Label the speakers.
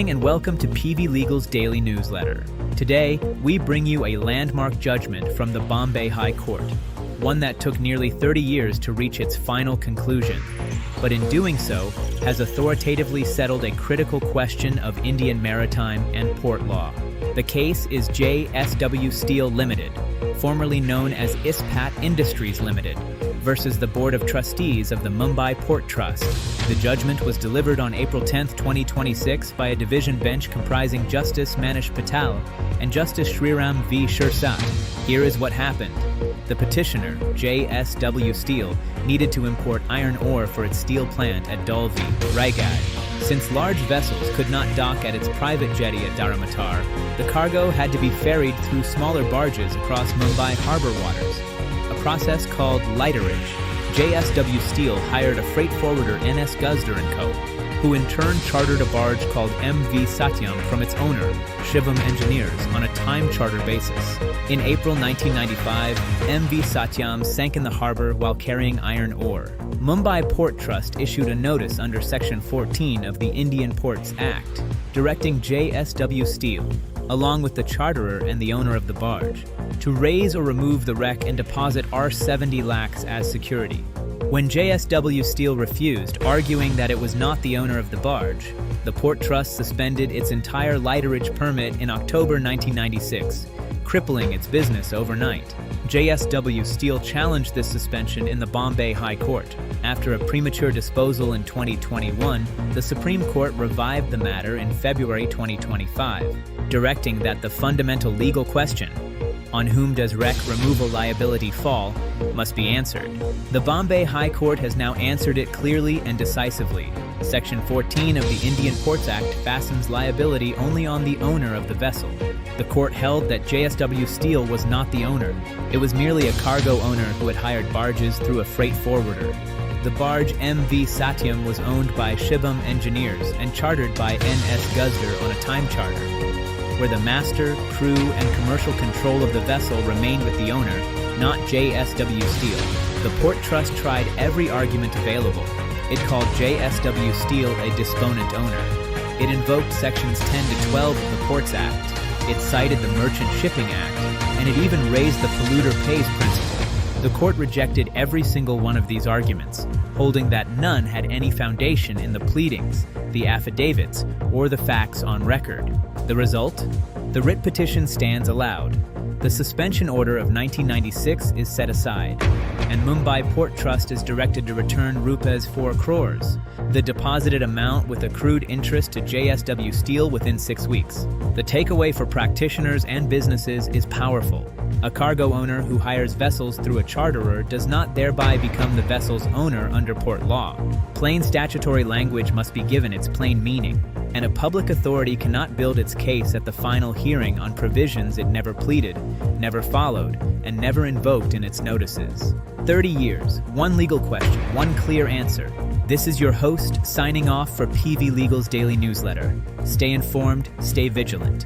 Speaker 1: morning and welcome to PV Legal's daily newsletter. Today, we bring you a landmark judgment from the Bombay High Court, one that took nearly 30 years to reach its final conclusion, but in doing so, has authoritatively settled a critical question of Indian maritime and port law. The case is JSW Steel Limited, formerly known as Ispat Industries Limited, versus the Board of Trustees of the Mumbai Port Trust. The judgment was delivered on April 10, 2026 by a division bench comprising Justice Manish Patel and Justice Shriram V. Shirsat. Here is what happened. The petitioner, JSW Steel, needed to import iron ore for its steel plant at Dolvi, Raigad. Since large vessels could not dock at its private jetty at Daramatar, the cargo had to be ferried through smaller barges across Mumbai harbor waters, a process called lighterage. JSW Steel hired a freight forwarder NS Guzder & Co., who in turn chartered a barge called MV Satyam from its owner, Shivam Engineers, on a time charter basis. In April 1995, MV Satyam sank in the harbor while carrying iron ore. Mumbai Port Trust issued a notice under Section 14 of the Indian Ports Act, directing JSW Steel, along with the charterer and the owner of the barge, to raise or remove the wreck and deposit R70 lakhs as security. When JSW Steel refused, arguing that it was not the owner of the barge, the Port Trust suspended its entire lighterage permit in October 1996, crippling its business overnight. JSW Steel challenged this suspension in the Bombay High Court. After a premature disposal in 2021, the Supreme Court revived the matter in February 2025, directing that the fundamental legal question, on whom does wreck removal liability fall, must be answered. The Bombay High Court has now answered it clearly and decisively. Section 14 of the Indian Ports Act fastens liability only on the owner of the vessel. The court held that JSW Steel was not the owner. It was merely a cargo owner who had hired barges through a freight forwarder. The barge MV Satyam was owned by Shivam Engineers and chartered by NS Guzder on a time charter, where the master, crew, and commercial control of the vessel remained with the owner, not JSW Steel. The Port Trust tried every argument available. It called JSW Steel a disponent owner. It invoked Sections 10 to 12 of the Ports Act. It cited the Merchant Shipping Act, and it even raised the polluter pays principle. The court rejected every single one of these arguments, holding that none had any foundation in the pleadings, the affidavits, or the facts on record. The result? The writ petition stands allowed. The suspension order of 1996 is set aside, and Mumbai Port Trust is directed to return Rupees 4 crores, the deposited amount with accrued interest to JSW Steel within 6 weeks. The takeaway for practitioners and businesses is powerful. A cargo owner who hires vessels through a charterer does not thereby become the vessel's owner under port law. Plain statutory language must be given its plain meaning, and a public authority cannot build its case at the final hearing on provisions it never pleaded, never followed, and never invoked in its notices. 30 years, one legal question, one clear answer. This is your host signing off for PV Legal's daily newsletter. Stay informed, stay vigilant.